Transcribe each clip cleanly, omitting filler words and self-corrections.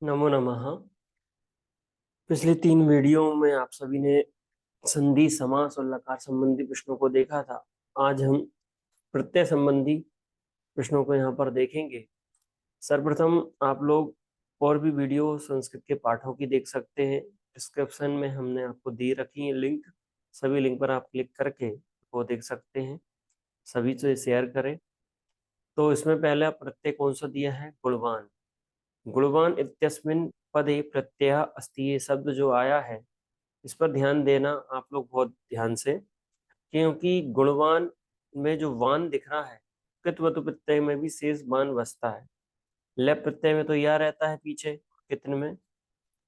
नमो नमः। पिछले 3 वीडियो में आप सभी ने संधि, समास और लकार संबंधी प्रश्नों को देखा था। आज हम प्रत्यय संबंधी प्रश्नों को यहाँ पर देखेंगे। सर्वप्रथम आप लोग और भी वीडियो संस्कृत के पाठों की देख सकते हैं। डिस्क्रिप्शन में हमने आपको दे रखी है लिंक, सभी लिंक पर आप क्लिक करके वो देख सकते हैं। सभी से शेयर करें। तो इसमें पहला प्रत्यय कौन सा दिया है? गुणवान। गुणवान इत्यस्मिन् पदे प्रत्यय अस्ति। ये शब्द जो आया है इस पर ध्यान देना आप लोग बहुत ध्यान से, क्योंकि गुणवान में जो वान दिख रहा है, कृतवतु प्रत्यय में भी शेष वान बसता है। लेप प्रत्यय में तो या रहता है पीछे, कितने में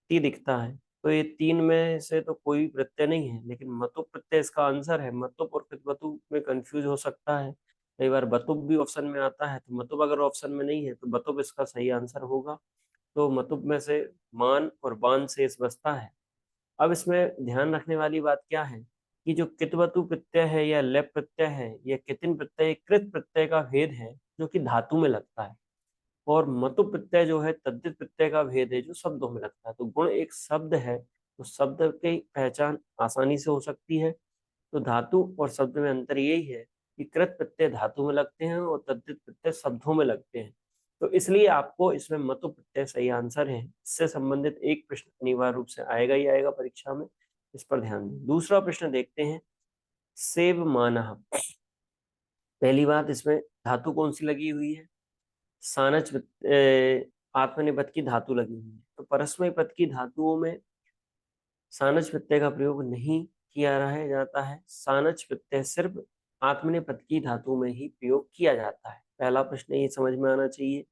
टी दिखता है। तो ये 3 में से तो कोई भी प्रत्यय नहीं है, लेकिन मतुप प्रत्यय इसका आंसर है। मतुप और कृतवतु में कंफ्यूज हो सकता है, कई बार बतुप भी ऑप्शन में आता है। तो मतुप अगर ऑप्शन में नहीं है तो बतुप इसका सही आंसर होगा। तो मतुप में से मान और बान शेष बसता है। अब इसमें ध्यान रखने वाली बात क्या है कि जो कितवतु प्रत्यय है या लेप प्रत्यय है या कितिन प्रत्यय, कृत प्रत्यय का भेद है जो कि धातु में लगता है, और मतु प्रत्यय जो है तद्धित प्रत्यय का भेद है जो शब्दों में लगता है। तो गुण एक शब्द है तो शब्द की पहचान आसानी से हो सकती है। तो धातु और शब्द में अंतर यही है कि कृत प्रत्यय धातु में लगते हैं और तद्धित प्रत्यय शब्दों में लगते हैं। तो इसलिए आपको इसमें मतु प्रत्यय सही आंसर है। इससे संबंधित एक प्रश्न अनिवार्य रूप से आएगा ही आएगा परीक्षा में, इस पर ध्यान दें। दूसरा प्रश्न देखते हैं। सेव मानः। पहली बात, इसमें धातु कौन सी लगी हुई है? सानच आत्मनेपद की धातु लगी हुई है। तो परस्मय पद की धातुओं में सानच प्रत्यय का प्रयोग नहीं किया रहा जाता है। सानच प्रत्यय सिर्फ आत्मनेपद की धातु में ही प्रयोग किया जाता है। पहला प्रश्न ये समझ में आना चाहिए।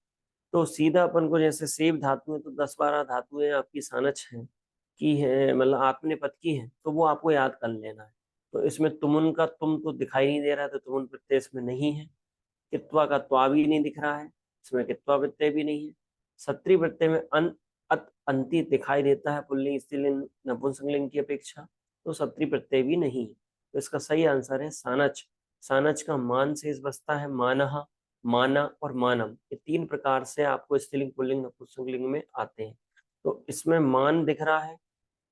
तो सीधा अपन को, जैसे सेव धातु है तो 10-12 धातुएं आपकी सानच हैं की है, मतलब आत्मनेपद की है, तो वो आपको याद कर लेना है। तो इसमें तुमुन का तुम तो दिखाई नहीं दे रहा है, तो तुमुन प्रत्यय इसमें नहीं है। कित्वा का त्वा भी नहीं दिख रहा है, इसमें कित्वा प्रत्यय भी नहीं है। सत्री प्रत्यय में अन, अत, अंति दिखाई देता है पुल्लिंग, स्त्रीलिंग, नपुंसकलिंग की अपेक्षा, तो सत्री प्रत्यय भी नहीं है। तो इसका सही आंसर है सानच। सानच का मान शेष बचता है मानह, माना और मानम। ये 3 प्रकार से आपको स्त्रीलिंग, पुल्लिंग, नपुंसकलिंग में आते हैं। तो इसमें मान दिख रहा है।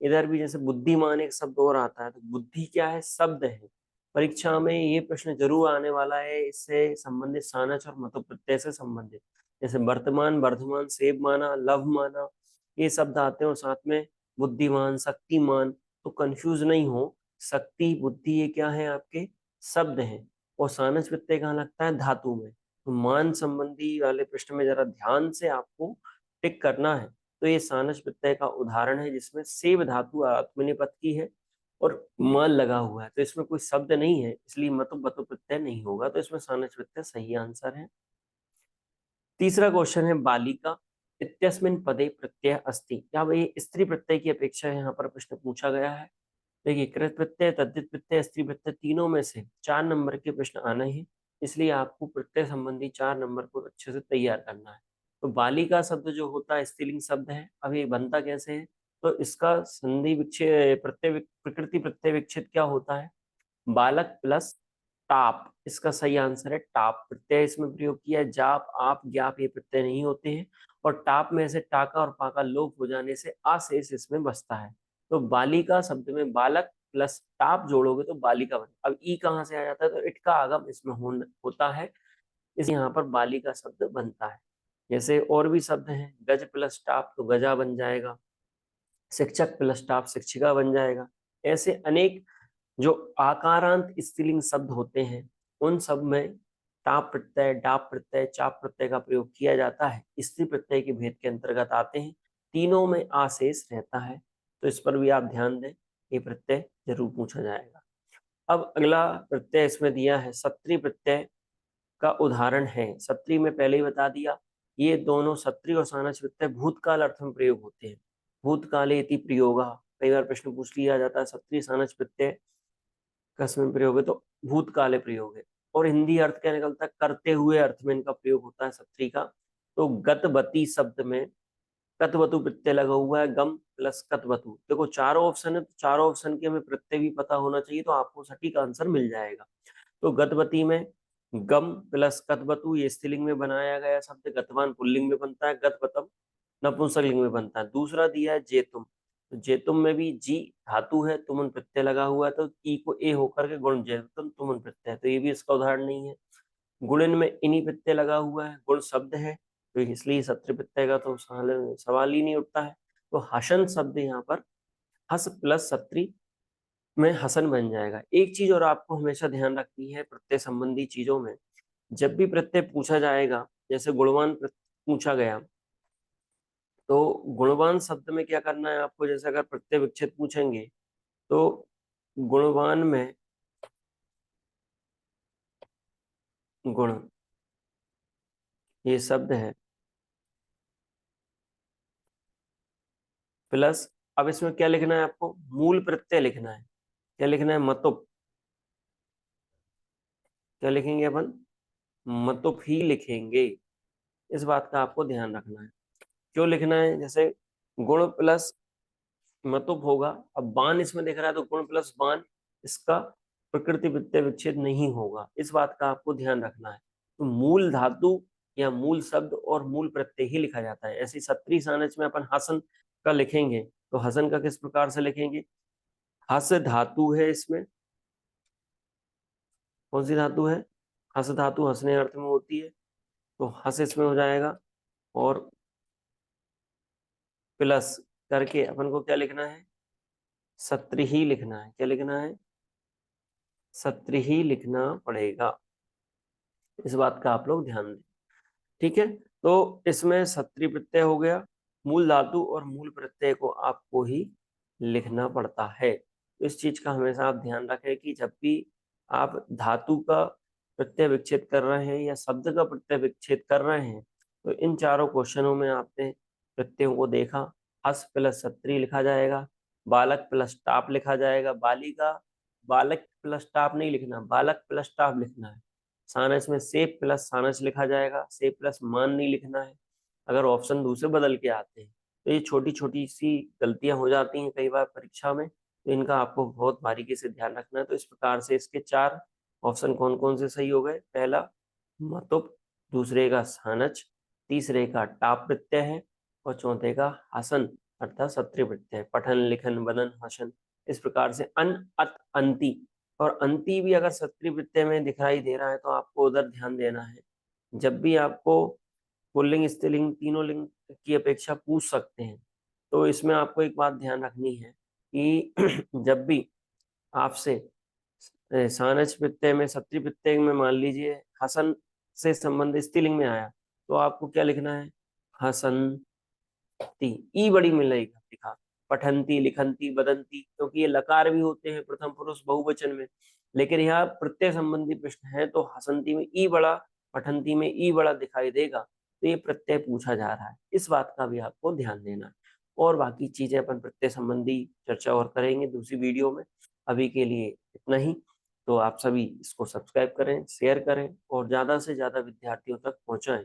इधर भी जैसे बुद्धिमान एक शब्द और आता है, तो बुद्धि क्या है? शब्द है। परीक्षा में ये प्रश्न जरूर आने वाला है, इससे संबंधित सानच और मतु प्रत्यय से संबंधित। जैसे वर्तमान, वर्धमान, सेव माना, लव माना, ये शब्द आते हैं, और साथ में बुद्धिमान, शक्तिमान। तो कंफ्यूज नहीं हो, शक्ति, बुद्धि ये क्या है? आपके शब्द हैं। और सानच प्रत्यय कहाँ लगता है? धातु में। तो मान संबंधी वाले प्रश्न में जरा ध्यान से आपको टिक करना है। तो ये सानच प्रत्यय का उदाहरण है जिसमें सेव धातु आत्मनेपद की है और म लगा हुआ है। तो इसमें कोई शब्द नहीं है, इसलिए मतु बतु प्रत्यय नहीं होगा। तो इसमें सानच प्रत्यय सही आंसर है। तीसरा क्वेश्चन है बालिका इत्यस्मिन् पदे प्रत्यय अस्ति। क्या भाई स्त्री प्रत्यय की अपेक्षा यहाँ पर प्रश्न पूछा गया है। देखिए, कृत प्रत्यय, तद्धित प्रत्यय, स्त्री प्रत्यय, तीनों में से 4 नंबर के प्रश्न आने हैं, इसलिए आपको प्रत्यय संबंधी 4 नंबर को अच्छे से तैयार करना है। तो बालिका शब्द जो होता है स्त्रीलिंग शब्द है। अब ये बनता कैसे है? तो इसका संधि विच्छेद, प्रत्यय प्रकृति प्रत्यय विच्छेद क्या होता है? बालक प्लस टाप, इसका सही आंसर है टाप। प्रत्यय इसमें प्रयोग किया है। जाप, आप, ज्ञाप ये प्रत्यय नहीं होते हैं। और टाप में से टाका और पाका लोप हो जाने से आशेष इसमें बसता है। तो बालिका शब्द में बालक प्लस टाप जोड़ोगे तो बालिका बने। अब ई कहाँ से आ जाता है? तो इट का आगम इसमें होता है, इस यहाँ पर बालिका शब्द बनता है। जैसे और भी शब्द हैं, गज प्लस टाप तो गजा बन जाएगा, शिक्षक प्लस टाप शिक्षिका बन जाएगा। ऐसे अनेक जो आकारांत स्त्रीलिंग शब्द होते हैं उन सब में टाप प्रत्यय, डाप प्रत्यय, चाप प्रत्यय का प्रयोग किया जाता है। स्त्री प्रत्यय के भेद के अंतर्गत आते हैं। तीनों में आशेष रहता है, तो इस पर भी आप ध्यान दें, ये प्रत्यय जरूर पूछा जाएगा। अब अगला प्रत्यय इसमें दिया है सत्री प्रत्यय का उदाहरण है। सत्री में पहले ही बता दिया, ये दोनों सत्री और सानच प्रत्यय भूतकाल अर्थ में प्रयोग होते हैं। भूतकाले इति प्रयोगः, कई बार प्रश्न पूछ लिया जाता है सत्री सानच प्रत्यय कसमें प्रयोग है, तो भूतकाले प्रयोग है। और हिंदी अर्थ क्या निकलता है? करते हुए अर्थ में इनका प्रयोग होता है सत्री का। तो गतवती शब्द में कतवतु प्रत्यय लगा हुआ है, गम प्लस कतवतु। देखो चारों ऑप्शन है, तो चारों ऑप्शन के हमें प्रत्यय भी पता होना चाहिए, तो आपको सटीक आंसर मिल जाएगा। तो गतवती में गम प्लस कतवतु ये स्त्रीलिंग में बनाया गया शब्द, गतवान पुल्लिंग में बनता है, गतवतम नपुंसकलिंग में बनता है। दूसरा दिया है जेतुम, तो जेतुम में भी जी धातु है, तुमुन प्रत्यय लगा हुआ है, तो ई को ए होकर के गुण जेतुम तुमुन प्रत्यय, तो ये भी इसका उदाहरण नहीं है। गुणन में इनी प्रत्यय लगा हुआ है, गुण शब्द है, तो इसलिए सत्र प्रत्यय का तो सवाल ही नहीं उठता है। तो हसन शब्द यहाँ पर हस प्लस सत्री में हसन बन जाएगा। एक चीज और आपको हमेशा ध्यान रखनी है प्रत्यय संबंधी चीजों में, जब भी प्रत्यय पूछा जाएगा, जैसे गुणवान पूछा गया, तो गुणवान शब्द में क्या करना है आपको, जैसे अगर प्रत्यय विच्छेद पूछेंगे तो गुणवान में गुण ये शब्द है प्लस, अब इसमें क्या लिखना है आपको, मूल प्रत्यय लिखना है। क्या लिखना है, मतुप। क्या लिखेंगे अपन, मतुप ही लिखेंगे। इस बात का आपको ध्यान रखना है। क्यों लिखना है, जैसे गुण प्लस मतुप होगा, अब बान इसमें दिख रहा है तो गुण प्लस बान, इसका प्रकृति प्रत्यय विच्छेद नहीं होगा। इस बात का आपको ध्यान रखना है। तो मूल धातु या मूल शब्द और मूल प्रत्यय ही लिखा जाता है। ऐसी सत्री सानच में अपन हसन का लिखेंगे, तो हसन का किस प्रकार से लिखेंगे, हस धातु है इसमें, कौन सी धातु है, हस धातु हंसने अर्थ में होती है, तो हस इसमें हो जाएगा, और प्लस करके अपन को क्या लिखना है, सत्र ही लिखना है। क्या लिखना है, सत्र ही लिखना पड़ेगा। इस बात का आप लोग ध्यान दें, ठीक है। तो इसमें सत्री प्रत्यय हो गया, मूल धातु और मूल प्रत्यय को आपको ही लिखना पड़ता है। तो इस चीज का हमेशा आप ध्यान रखें कि जब भी आप धातु का प्रत्यय विच्छेद कर रहे हैं या शब्द का प्रत्यय विच्छेद कर रहे हैं, तो इन चारों क्वेश्चनों में आपने प्रत्ययों को देखा। हस प्लस सत्री लिखा जाएगा, बालक प्लस टाप लिखा जाएगा, बालिका, बालक प्लस टाप नहीं लिखना, बालक प्लस टाप लिखना है। सानस में से प्लस सानस लिखा जाएगा, से प्लस मान नहीं लिखना है। अगर ऑप्शन दूसरे बदल के आते हैं तो ये छोटी छोटी सी गलतियां हो जाती हैं कई बार परीक्षा में, तो इनका आपको बहुत बारीकी से ध्यान रखना है। तो इस प्रकार से इसके चार ऑप्शन कौन कौन से सही हो गए, पहला मतुप, दूसरे का सानच, तीसरे का टाप प्रत्यय है, और चौथे का हसन अर्थात सत्री प्रत्यय, पठन लिखन वदन हसन। इस प्रकार से अन अत अंति, और अंति भी अगर सत्री प्रत्यय में दिखाई दे रहा है तो आपको उधर ध्यान देना है। जब भी आपको पुल्लिंग स्त्रीलिंग तीनों लिंग की अपेक्षा पूछ सकते हैं, तो इसमें आपको एक बात ध्यान रखनी है कि जब भी आपसे सानच प्रत्यय में सत्री प्रत्यय में मान लीजिए हसन से संबंध स्त्रीलिंग में आया, तो आपको क्या लिखना है, हसंती, ई बड़ी मिलेगा लिखा, पठंती लिखंती बदंती, क्योंकि ये लकार भी होते हैं प्रथम पुरुष बहुवचन में, लेकिन यहाँ प्रत्यय संबंधी प्रश्न है तो हसंती में ई बड़ा, पठंती में ई बड़ा दिखाई देगा, तो ये प्रत्यय पूछा जा रहा है। इस बात का भी आपको ध्यान देना है। और बाकी चीजें अपन प्रत्यय संबंधी चर्चा और करेंगे दूसरी वीडियो में। अभी के लिए इतना ही। तो आप सभी इसको सब्सक्राइब करें, शेयर करें और ज्यादा से ज्यादा विद्यार्थियों तक पहुंचाएं।